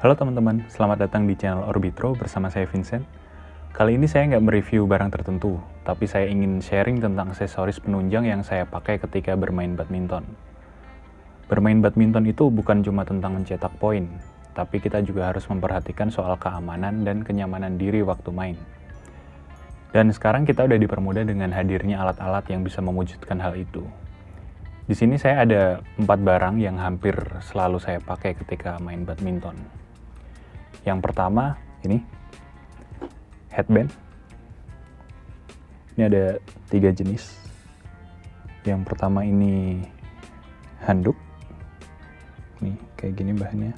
Halo teman-teman, selamat datang di channel Orbitro bersama saya Vincent. Kali ini saya nggak mereview barang tertentu, tapi saya ingin sharing tentang aksesoris penunjang yang saya pakai ketika bermain badminton. Bermain badminton itu bukan cuma tentang mencetak poin, tapi kita juga harus memperhatikan soal keamanan dan kenyamanan diri waktu main. Dan sekarang kita udah dipermudah dengan hadirnya alat-alat yang bisa mewujudkan hal itu. Di sini saya ada 4 barang yang hampir selalu saya pakai ketika main badminton. Yang pertama, ini headband. Ini ada 3 jenis. Yang pertama ini handuk. Nih, kayak gini bahannya.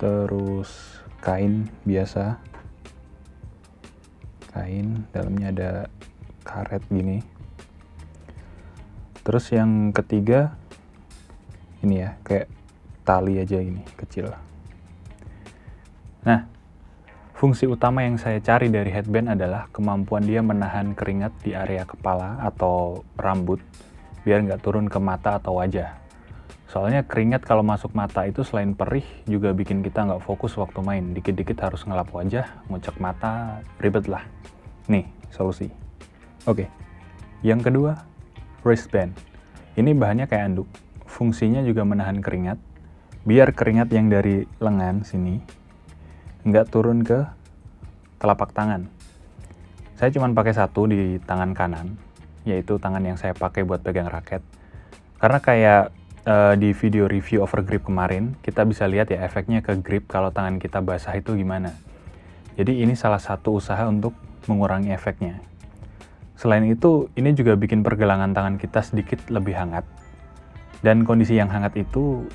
Terus kain biasa. Kain, dalamnya ada karet gini. Terus yang ketiga, ini ya, kayak tali aja ini, kecil. Nah, fungsi utama yang saya cari dari headband adalah kemampuan dia menahan keringat di area kepala atau rambut, biar nggak turun ke mata atau wajah. Soalnya keringat kalau masuk mata itu selain perih, juga bikin kita nggak fokus waktu main. Dikit-dikit harus ngelap wajah, ngucek mata, ribet lah. Nih, solusi. Oke, yang kedua, wristband. Ini bahannya kayak anduk. Fungsinya juga menahan keringat, biar keringat yang dari lengan sini nggak turun ke telapak tangan. Saya cuma pakai satu di tangan kanan, yaitu tangan yang saya pakai buat pegang raket. Karena kayak di video review overgrip kemarin, kita bisa lihat ya efeknya ke grip kalau tangan kita basah itu gimana. Jadi ini salah satu usaha untuk mengurangi efeknya. Selain itu, ini juga bikin pergelangan tangan kita sedikit lebih hangat. Dan kondisi yang hangat itu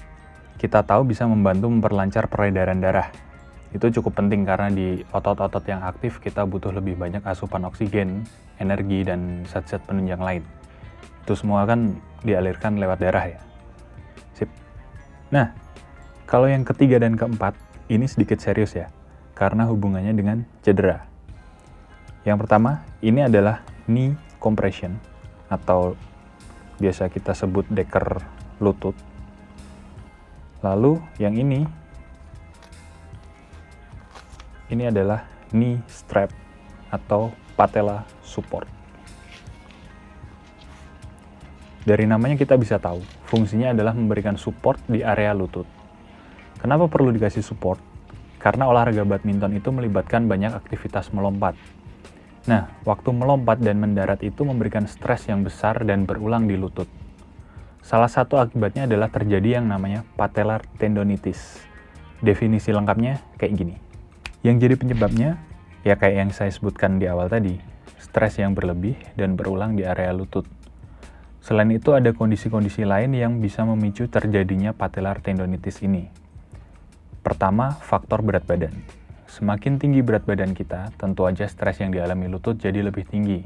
kita tahu bisa membantu memperlancar peredaran darah. Itu cukup penting karena di otot-otot yang aktif kita butuh lebih banyak asupan oksigen, energi, dan zat-zat penunjang lain. Itu semua kan dialirkan lewat darah ya. Sip. Nah, kalau yang ketiga dan keempat, ini sedikit serius ya, karena hubungannya dengan cedera. Yang pertama, ini adalah knee compression, atau biasa kita sebut deker lutut. Lalu yang ini adalah knee strap atau patella support. Dari namanya kita bisa tahu, fungsinya adalah memberikan support di area lutut. Kenapa perlu dikasih support? Karena olahraga badminton itu melibatkan banyak aktivitas melompat. Nah, waktu melompat dan mendarat itu memberikan stres yang besar dan berulang di lutut. Salah satu akibatnya adalah terjadi yang namanya patellar tendonitis. Definisi lengkapnya kayak gini. Yang jadi penyebabnya, ya kayak yang saya sebutkan di awal tadi, stres yang berlebih dan berulang di area lutut. Selain itu ada kondisi-kondisi lain yang bisa memicu terjadinya patellar tendonitis ini. Pertama, faktor berat badan. Semakin tinggi berat badan kita, tentu aja stres yang dialami lutut jadi lebih tinggi.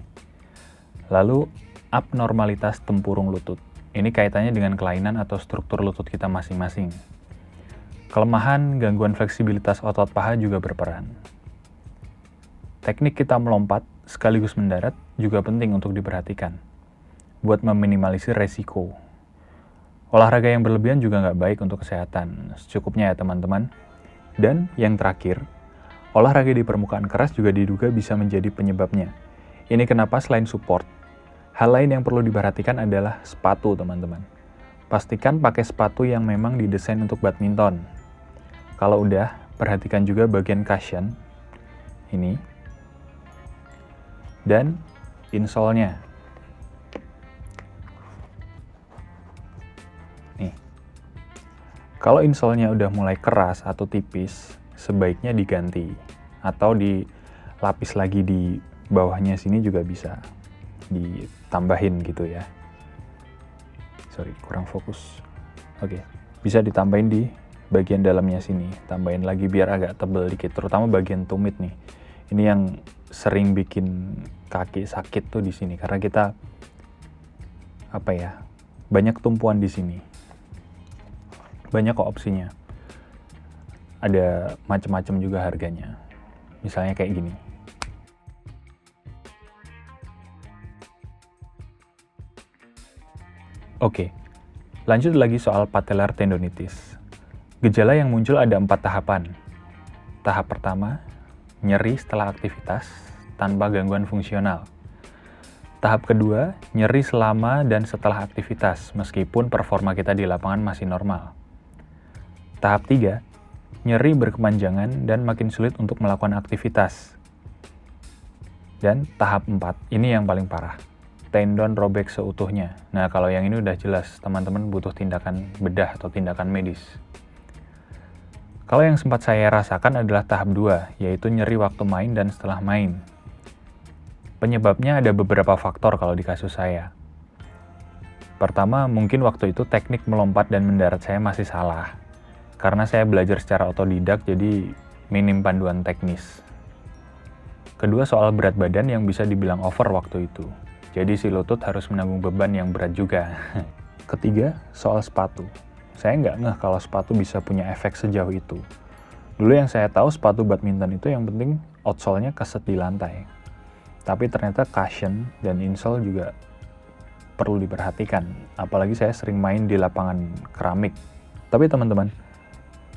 Lalu, abnormalitas tempurung lutut. Ini kaitannya dengan kelainan atau struktur lutut kita masing-masing. Kelemahan, gangguan fleksibilitas otot paha juga berperan. Teknik kita melompat sekaligus mendarat juga penting untuk diperhatikan, buat meminimalisir resiko. Olahraga yang berlebihan juga nggak baik untuk kesehatan. Secukupnya ya teman-teman. Dan yang terakhir, olahraga di permukaan keras juga diduga bisa menjadi penyebabnya. Ini kenapa selain support, hal lain yang perlu diperhatikan adalah sepatu, teman-teman. Pastikan pakai sepatu yang memang didesain untuk badminton. Kalau udah, perhatikan juga bagian cushion, ini, dan insole-nya. Nih, kalau insole-nya udah mulai keras atau tipis, sebaiknya diganti atau dilapis lagi di bawahnya sini juga bisa ditambahin gitu ya. Sorry, kurang fokus. Oke, bisa ditambahin di bagian dalamnya sini, tambahin lagi biar agak tebal dikit, terutama bagian tumit nih. Ini yang sering bikin kaki sakit tuh di sini karena kita banyak tumpuan di sini. Banyak kok opsinya. Ada macam-macam juga harganya. Misalnya kayak gini. Oke, lanjut lagi soal patellar tendonitis. Gejala yang muncul ada 4 tahapan. Tahap pertama, nyeri setelah aktivitas tanpa gangguan fungsional. Tahap kedua, nyeri selama dan setelah aktivitas, meskipun performa kita di lapangan masih normal. Tahap 3, nyeri berkepanjangan dan makin sulit untuk melakukan aktivitas. Dan tahap 4, ini yang paling parah, tendon robek seutuhnya. Nah, kalau yang ini udah jelas, teman-teman butuh tindakan bedah atau tindakan medis. Kalau yang sempat saya rasakan adalah tahap 2, yaitu nyeri waktu main dan setelah main. Penyebabnya ada beberapa faktor kalau di kasus saya. Pertama, mungkin waktu itu teknik melompat dan mendarat saya masih salah. Karena saya belajar secara otodidak, jadi minim panduan teknis. Kedua, soal berat badan yang bisa dibilang over waktu itu. Jadi si lutut harus menanggung beban yang berat juga. Ketiga, soal sepatu. Saya nggak ngeh kalau sepatu bisa punya efek sejauh itu. Dulu yang saya tahu sepatu badminton itu yang penting outsole-nya keset di lantai. Tapi ternyata cushion dan insole juga perlu diperhatikan. Apalagi saya sering main di lapangan keramik. Tapi teman-teman,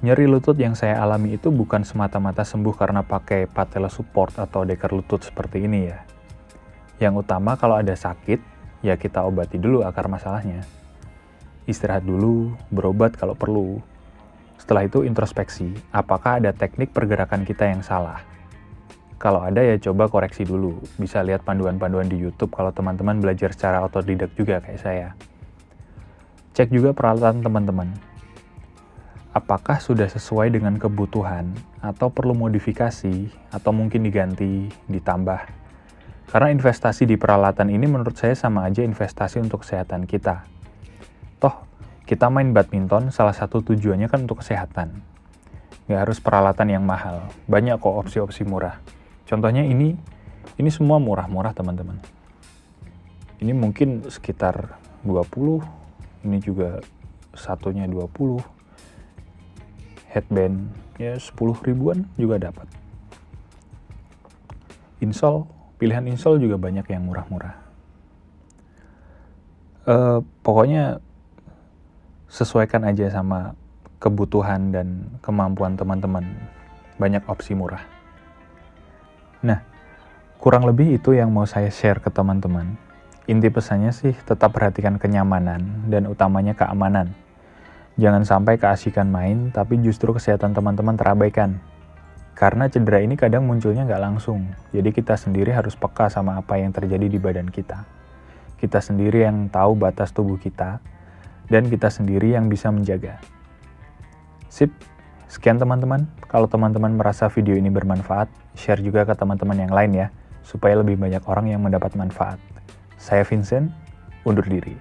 nyeri lutut yang saya alami itu bukan semata-mata sembuh karena pakai patella support atau deker lutut seperti ini ya. Yang utama kalau ada sakit, ya kita obati dulu akar masalahnya. Istirahat dulu, berobat kalau perlu. Setelah itu introspeksi, apakah ada teknik pergerakan kita yang salah? Kalau ada ya coba koreksi dulu. Bisa lihat panduan-panduan di YouTube kalau teman-teman belajar secara otodidak juga kayak saya. Cek juga peralatan teman-teman. Apakah sudah sesuai dengan kebutuhan atau perlu modifikasi atau mungkin diganti, ditambah. Karena investasi di peralatan ini menurut saya sama aja investasi untuk kesehatan kita. Toh, kita main badminton salah satu tujuannya kan untuk kesehatan. Nggak harus peralatan yang mahal. Banyak kok opsi-opsi murah. Contohnya ini semua murah-murah teman-teman. Ini mungkin sekitar 20, ini juga satunya 20. Headband ya 10 ribuan juga dapat. Pilihan insole juga banyak yang murah-murah. Pokoknya sesuaikan aja sama kebutuhan dan kemampuan teman-teman. Banyak opsi murah. Nah, kurang lebih itu yang mau saya share ke teman-teman. Inti pesannya sih tetap perhatikan kenyamanan dan utamanya keamanan. Jangan sampai keasikan main, tapi justru kesehatan teman-teman terabaikan. Karena cedera ini kadang munculnya nggak langsung, jadi kita sendiri harus peka sama apa yang terjadi di badan kita. Kita sendiri yang tahu batas tubuh kita, dan kita sendiri yang bisa menjaga. Sip, sekian teman-teman. Kalau teman-teman merasa video ini bermanfaat, share juga ke teman-teman yang lain ya, supaya lebih banyak orang yang mendapat manfaat. Saya Vincent, undur diri.